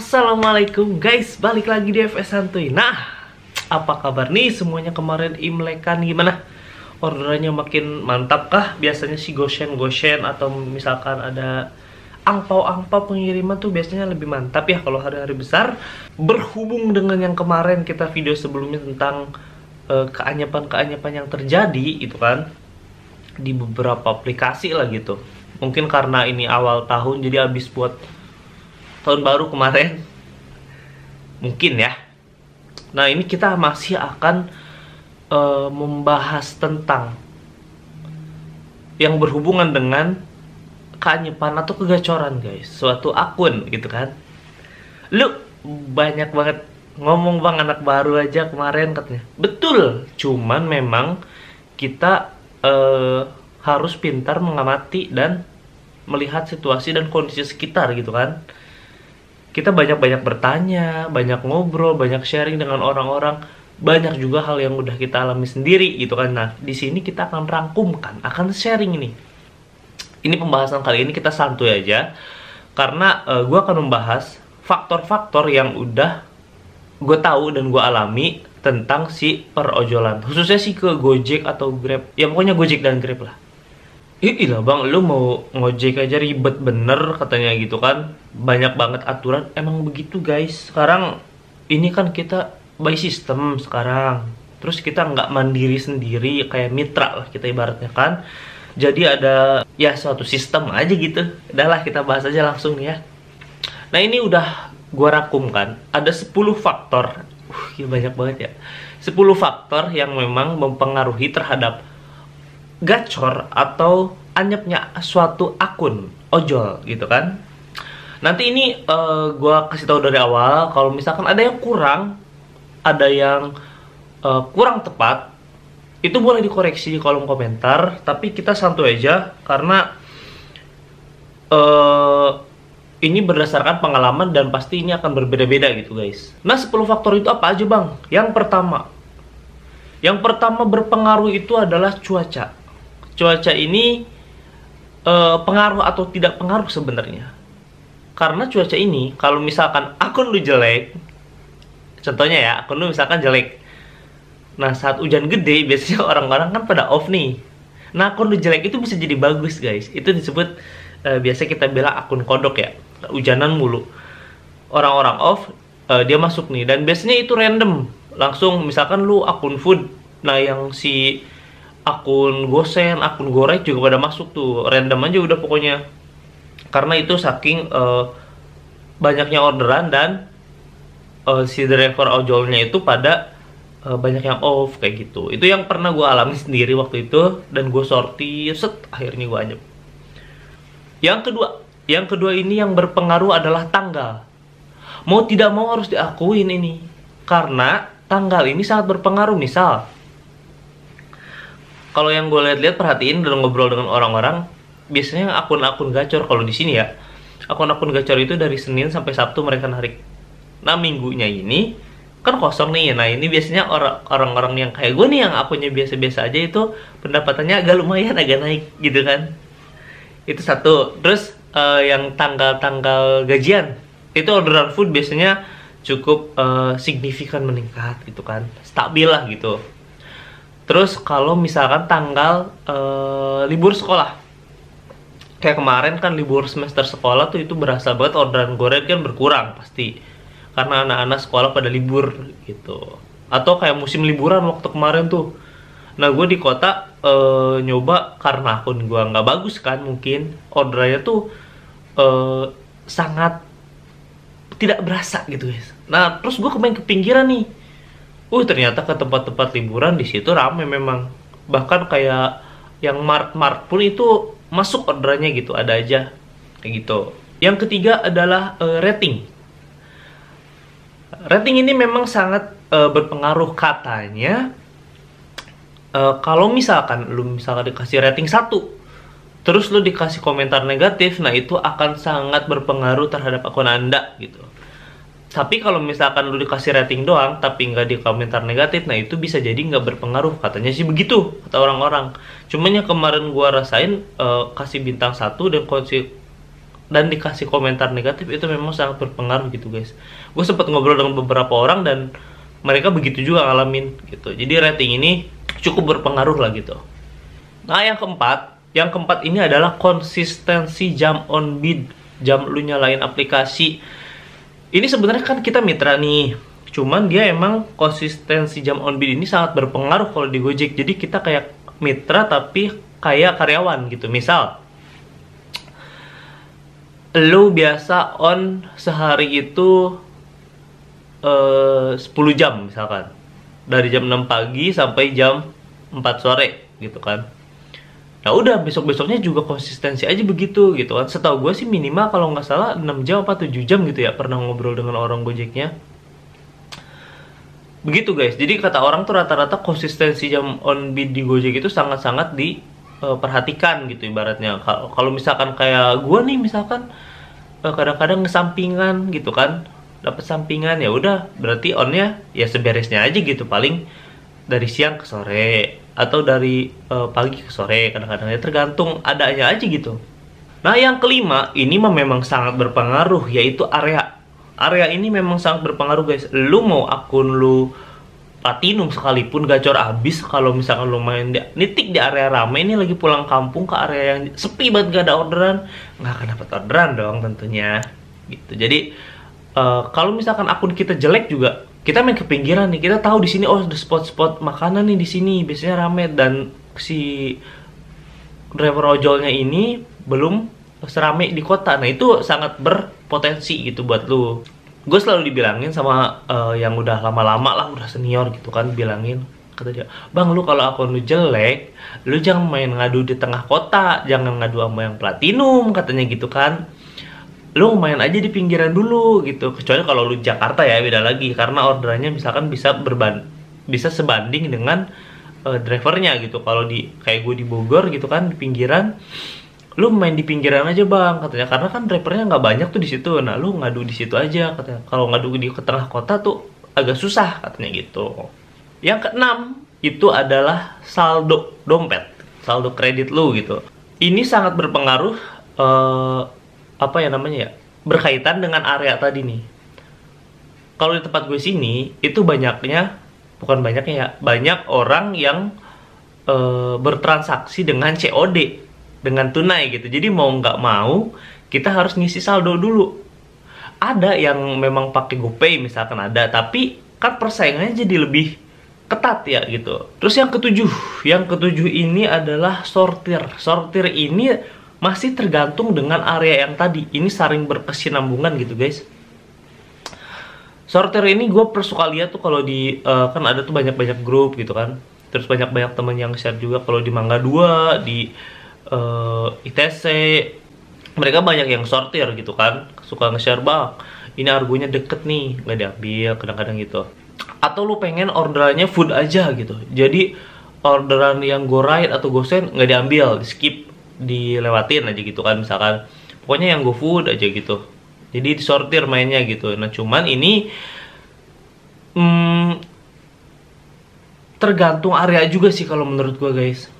Assalamualaikum guys, balik lagi di FS Santuy. Nah, apa kabar nih semuanya? Kemarin Imlekan gimana? Orderannya makin mantap kah? Biasanya sih goshen atau misalkan ada angpau pengiriman tuh biasanya lebih mantap ya kalau hari-hari besar. Berhubung dengan yang kemarin kita video sebelumnya tentang keanyapan yang terjadi itu kan di beberapa aplikasi lah gitu. Mungkin karena ini awal tahun jadi habis buat tahun baru kemarin mungkin ya. Nah, ini kita masih akan membahas tentang yang berhubungan dengan keanyepan atau kegacoran guys, suatu akun gitu kan. Lu banyak banget ngomong bang anak baru aja kemarin katanya. Betul, cuman memang kita harus pintar mengamati dan melihat situasi dan kondisi sekitar gitu kan. Kita banyak bertanya, banyak ngobrol, banyak sharing dengan orang-orang, banyak juga hal yang udah kita alami sendiri gitu kan. Nah, di sini kita akan rangkumkan, akan sharing ini. Ini pembahasan kali ini kita santuy aja, karena gue akan membahas faktor-faktor yang udah gue tahu dan gue alami tentang si perojolan, khususnya sih ke Gojek atau Grab. Ya pokoknya Gojek dan Grab lah. Iya bang, lu mau ngojek aja ribet bener katanya gitu kan. Banyak banget aturan, emang begitu guys. Sekarang ini kan kita by system sekarang. Terus kita nggak mandiri sendiri, kayak mitra lah kita ibaratnya kan. Jadi ada ya suatu sistem aja gitu. Udahlah kita bahas aja langsung ya. Nah, ini udah gua rangkumkan. Ada 10 faktor. Banyak banget ya. 10 faktor yang memang mempengaruhi terhadap gacor atau anyepnya suatu akun ojol gitu kan. Nanti ini gua kasih tahu dari awal kalau misalkan ada yang kurang, ada yang kurang tepat, itu boleh dikoreksi di kolom komentar. Tapi kita santuy aja karena ini berdasarkan pengalaman dan pasti ini akan berbeda-beda gitu guys. Nah, 10 faktor itu apa aja bang? Yang pertama berpengaruh itu adalah cuaca. Cuaca ini pengaruh atau tidak pengaruh sebenarnya. Karena cuaca ini, kalau misalkan akun lu jelek, contohnya ya, akun lu misalkan jelek. Nah, saat hujan gede, biasanya orang-orang kan pada off nih. Nah, akun lu jelek itu bisa jadi bagus guys. Itu disebut, biasa kita bilang akun kodok ya. Hujanan mulu. Orang-orang off, dia masuk nih. Dan biasanya itu random. Langsung, misalkan lu akun food. Nah, yang si akun gosen, akun goreng juga pada masuk tuh, random aja udah pokoknya. Karena itu saking banyaknya orderan dan si driver ojolnya itu pada banyak yang off kayak gitu. Itu yang pernah gue alami sendiri waktu itu dan gue sortir, akhirnya gue anyep. Yang kedua ini yang berpengaruh adalah tanggal. Mau tidak mau harus diakuin ini, karena tanggal ini sangat berpengaruh. Misal kalau yang gue lihat-lihat, perhatiin dan ngobrol dengan orang-orang, biasanya akun-akun gacor kalau di sini ya, akun-akun gacor itu dari Senin sampai Sabtu mereka narik. Nah, minggunya ini kan kosong nih. Nah, ini biasanya orang-orang yang kayak gue nih, yang akunnya biasa-biasa aja, itu pendapatannya agak lumayan, agak naik gitu kan. Itu satu. Terus yang tanggal-tanggal gajian, itu orderan food biasanya cukup signifikan meningkat gitu kan, stabil lah gitu. Terus kalau misalkan tanggal libur sekolah, kayak kemarin kan libur semester sekolah tuh, itu berasa banget orderan goreng kan berkurang pasti, karena anak-anak sekolah pada libur gitu. Atau kayak musim liburan waktu kemarin tuh. Nah, gue di kota nyoba, karena akun gue nggak bagus kan, mungkin orderannya tuh sangat tidak berasa gitu guys. Nah, terus gue kepinggiran nih. Ternyata ke tempat-tempat liburan di situ rame memang. Bahkan kayak yang mart pun itu masuk orderannya gitu, ada aja kayak gitu. Yang ketiga adalah rating. Rating ini memang sangat berpengaruh katanya. Kalau misalkan lu dikasih rating 1, terus lu dikasih komentar negatif, nah itu akan sangat berpengaruh terhadap akun Anda gitu. Tapi kalau misalkan lu dikasih rating doang tapi nggak di komentar negatif, nah itu bisa jadi nggak berpengaruh, katanya sih begitu kata orang-orang. Cuman yang kemarin gua rasain, kasih bintang 1 dan kasih dan dikasih komentar negatif itu memang sangat berpengaruh gitu guys. Gue sempat ngobrol dengan beberapa orang dan mereka begitu juga ngalamin gitu. Jadi rating ini cukup berpengaruh lah gitu. Nah yang keempat ini adalah konsistensi jam on bid, jam lu nyalain aplikasi. Ini sebenarnya kan kita mitra nih, cuman dia emang konsistensi jam on bid ini sangat berpengaruh kalau di Gojek. Jadi kita kayak mitra tapi kayak karyawan gitu. Misal lu biasa on sehari itu 10 jam misalkan, dari jam 6 pagi sampai jam 4 sore gitu kan. Nah udah, besok-besoknya juga konsistensi aja begitu gitu kan. Setahu gue sih minimal kalau nggak salah 6 jam apa 7 jam gitu ya, pernah ngobrol dengan orang Gojeknya. Begitu guys, jadi kata orang tuh rata-rata konsistensi jam on bid di Gojek itu sangat-sangat diperhatikan gitu ibaratnya. Kalau misalkan kayak gue nih misalkan kadang-kadang ngesampingan gitu kan, dapat sampingan, ya udah berarti onnya ya seberesnya aja gitu, paling dari siang ke sore atau dari pagi ke sore, kadang-kadang ya tergantung adanya aja gitu. Nah yang kelima ini memang sangat berpengaruh, yaitu area. Area ini memang sangat berpengaruh guys. Lu mau akun lu platinum sekalipun gacor abis, kalau misalkan lu main nitik di area rame, ini lagi pulang kampung ke area yang sepi banget gak ada orderan, nggak akan dapat orderan dong tentunya gitu. Jadi kalau misalkan akun kita jelek juga, kita main ke pinggiran nih, kita tahu di sini oh ada spot-spot makanan nih, di sini biasanya rame, dan si driver ojolnya ini belum serame di kota. Nah itu sangat berpotensi gitu buat lu. Gue selalu dibilangin sama yang udah lama-lama lah, udah senior gitu kan, bilangin, kata dia, bang lu kalau akun lu jelek, lu jangan main ngadu di tengah kota, jangan ngadu sama yang platinum, katanya gitu kan. Lu main aja di pinggiran dulu gitu. Kecuali kalau lu Jakarta ya beda lagi, karena orderannya misalkan bisa sebanding dengan drivernya gitu. Kalau di kayak gue di Bogor gitu kan, di pinggiran, lu main di pinggiran aja bang, katanya, karena kan drivernya nggak banyak tuh di situ. Nah lu ngadu di situ aja, katanya. Kalau ngadu di ke tengah kota tuh agak susah, katanya gitu. Yang keenam itu adalah saldo dompet, saldo kredit lu gitu. Ini sangat berpengaruh, apa ya namanya ya, berkaitan dengan area tadi nih. Kalau di tempat gue sini itu banyak orang yang bertransaksi dengan COD, dengan tunai gitu. Jadi mau nggak mau kita harus ngisi saldo dulu. Ada yang memang pakai GoPay misalkan ada, tapi kan persaingannya jadi lebih ketat ya gitu. Terus yang ketujuh ini adalah sortir. Sortir ini masih tergantung dengan area yang tadi. Ini saling berkesinambungan gitu guys. Sortir ini gue suka lihat tuh kalau di kan ada tuh banyak-banyak grup gitu kan. Terus banyak-banyak temen yang share juga kalau di Mangga 2, di ITC, mereka banyak yang sortir gitu kan, suka nge-share, bang ini argonya deket nih, nggak diambil kadang-kadang gitu. Atau lu pengen orderannya food aja gitu, jadi orderan yang GoRide atau GoSend nggak diambil, di skip, dilewatin aja gitu kan, misalkan pokoknya yang GoFood aja gitu, jadi disortir mainnya gitu. Nah cuman ini tergantung area juga sih kalau menurut gua guys.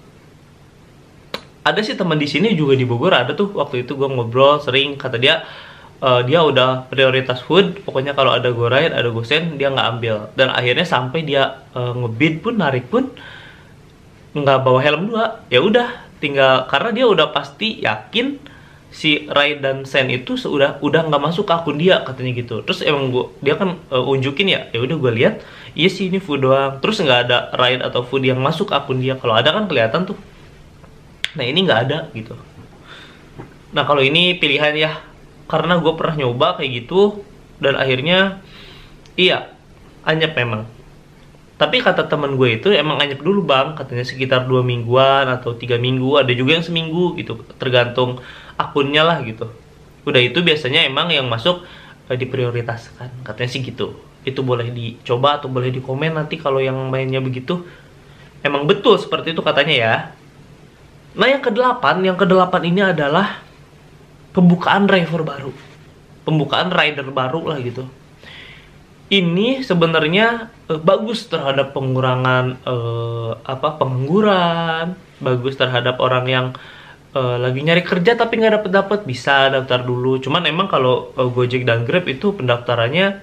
Ada sih teman di sini juga di Bogor, ada tuh waktu itu gue ngobrol sering, kata dia dia udah prioritas food, pokoknya kalau ada GoRide, ada GoSend dia nggak ambil. Dan akhirnya sampai dia ngebid pun, narik pun nggak bawa helm 2. Ya udah, tinggal, karena dia udah pasti yakin si ride dan send itu udah nggak masuk ke akun dia, katanya gitu. Terus emang dia kan unjukin ya udah gue lihat, iya sih ini food doang. Terus nggak ada ride atau food yang masuk ke akun dia. Kalau ada kan kelihatan tuh. Nah ini nggak ada gitu. Nah kalau ini pilihan ya, karena gue pernah nyoba kayak gitu dan akhirnya iya anyep memang. Tapi kata temen gue itu emang anyep dulu bang, katanya sekitar 2 mingguan atau 3 minggu, ada juga yang seminggu gitu, tergantung akunnya lah gitu. Udah itu biasanya emang yang masuk diprioritaskan, katanya sih gitu. Itu boleh dicoba atau boleh dikomen nanti kalau yang mainnya begitu. Emang betul seperti itu katanya ya. Nah yang kedelapan ini adalah pembukaan driver baru, pembukaan rider baru lah gitu. Ini sebenarnya bagus terhadap pengurangan pengangguran, bagus terhadap orang yang lagi nyari kerja tapi nggak dapet bisa daftar dulu. Cuman emang kalau Gojek dan Grab itu pendaftarannya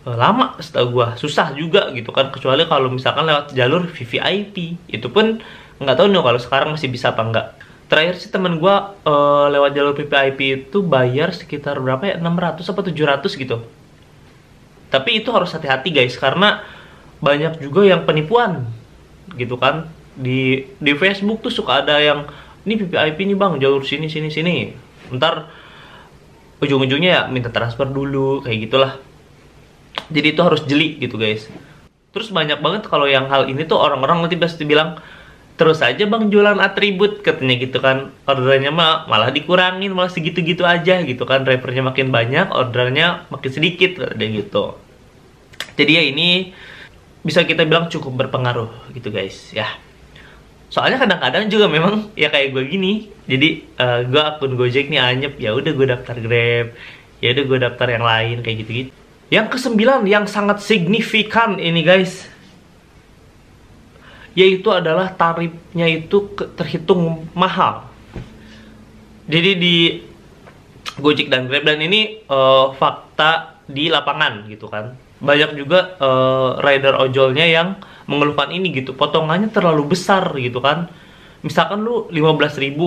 lama, setahu gua susah juga gitu kan, kecuali kalau misalkan lewat jalur VVIP. Itu pun nggak tahu nih kalau sekarang masih bisa apa enggak. Terakhir sih temen gua lewat jalur VVIP itu bayar sekitar berapa ya, 600 apa 700 gitu. Tapi itu harus hati-hati guys, karena banyak juga yang penipuan gitu kan. Di Facebook tuh suka ada yang, ini VVIP nih bang, jalur sini sini sini. Ntar ujung-ujungnya ya minta transfer dulu, kayak gitulah. Jadi itu harus jeli gitu guys. Terus banyak banget kalau yang hal ini tuh orang-orang nanti pasti bilang, terus aja bang jualan atribut, katanya gitu kan. Orderannya malah dikurangin, malah segitu-gitu aja gitu kan. Drivernya makin banyak, orderannya makin sedikit, katanya gitu. Jadi ya ini bisa kita bilang cukup berpengaruh gitu guys ya. Soalnya kadang-kadang juga memang ya kayak gue gini. Jadi gue akun Gojek nih anyep, ya udah gue daftar Grab, ya udah gue daftar yang lain kayak gitu-gitu. Yang ke-9 yang sangat signifikan ini guys, yaitu adalah tarifnya itu terhitung mahal. Jadi di Gojek dan Grab, dan ini fakta di lapangan gitu kan. Banyak juga rider ojolnya yang mengeluhkan ini gitu, potongannya terlalu besar gitu kan. Misalkan lu 15.000,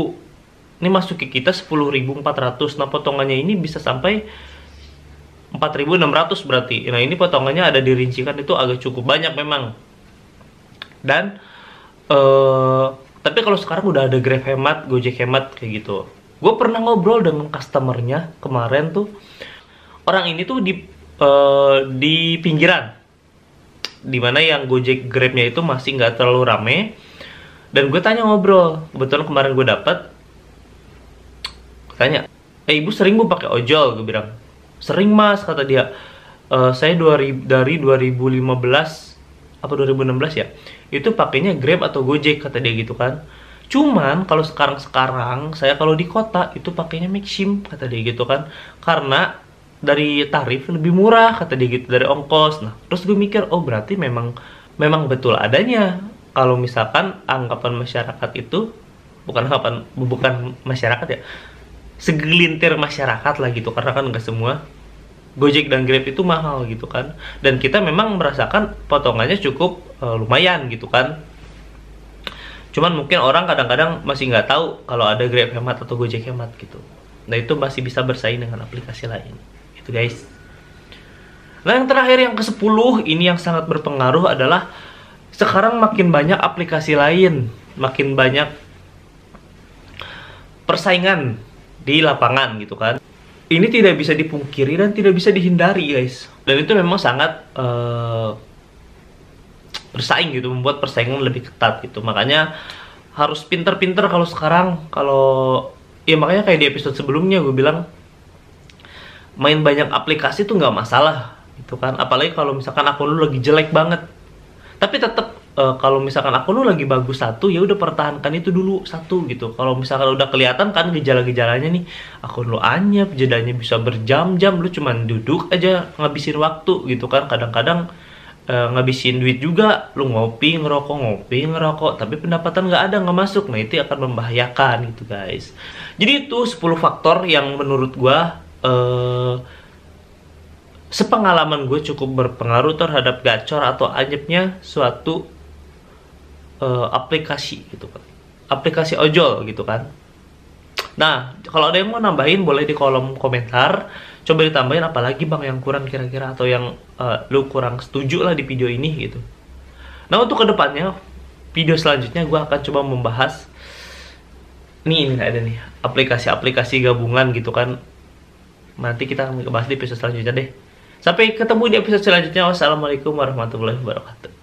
ini masuk ke kita 10.400, nah potongannya ini bisa sampai 4.600 berarti. Nah ini potongannya ada dirincikan, itu agak cukup banyak memang. Dan tapi kalau sekarang udah ada Grab hemat, Gojek hemat kayak gitu. Gue pernah ngobrol dengan customernya kemarin tuh. Orang ini tuh di pinggiran, dimana yang Gojek Grabnya itu masih nggak terlalu rame. Dan gue tanya ngobrol, kebetulan kemarin gue dapet, tanya, ibu sering bu pakai ojol? Gue bilang, sering mas, kata dia. Saya dari 2015 apa 2016 ya, itu pakainya Grab atau Gojek, kata dia gitu kan. Cuman kalau sekarang saya kalau di kota itu pakainya Maxim, kata dia gitu kan, karena dari tarif lebih murah, kata dia gitu, dari ongkos. Nah terus gue mikir, oh berarti memang betul adanya. Kalau misalkan anggapan masyarakat itu, bukan masyarakat ya, segelintir masyarakat lah gitu, karena kan nggak semua Gojek dan Grab itu mahal gitu kan. Dan kita memang merasakan potongannya cukup lumayan gitu kan. Cuman mungkin orang kadang-kadang masih nggak tahu kalau ada Grab hemat atau Gojek hemat gitu. Nah itu masih bisa bersaing dengan aplikasi lain gitu guys. Nah yang terakhir, yang ke-10, ini yang sangat berpengaruh adalah sekarang makin banyak aplikasi lain, makin banyak persaingan di lapangan gitu kan. Ini tidak bisa dipungkiri dan tidak bisa dihindari guys. Dan itu memang sangat bersaing gitu, membuat persaingan lebih ketat gitu. Makanya harus pinter-pinter kalau sekarang. Kalau ya makanya kayak di episode sebelumnya gue bilang, main banyak aplikasi tuh nggak masalah gitu kan. Apalagi kalau misalkan akun lu lagi jelek banget. Tapi tetap kalau misalkan akun lu lagi bagus satu, ya udah pertahankan itu dulu satu gitu. Kalau misalkan udah kelihatan kan gejala-gejalanya nih, akun lu anyep, jedanya bisa berjam-jam, lu cuman duduk aja ngabisin waktu gitu kan. Kadang-kadang ngabisin duit juga, lu ngopi ngerokok, tapi pendapatan nggak ada, nggak masuk. Nah itu akan membahayakan gitu guys. Jadi itu 10 faktor yang menurut gua sepengalaman gue cukup berpengaruh terhadap gacor atau anyepnya suatu aplikasi gitu kan, aplikasi ojol gitu kan. Nah kalau ada yang mau nambahin boleh di kolom komentar, coba ditambahin apalagi bang yang kurang kira-kira, atau yang lu kurang setuju lah di video ini gitu. Nah untuk kedepannya, video selanjutnya gue akan coba membahas ini ada nih aplikasi-aplikasi gabungan gitu kan. Nanti kita akan bahas di episode selanjutnya deh. Sampai ketemu di episode selanjutnya. Wassalamualaikum warahmatullahi wabarakatuh.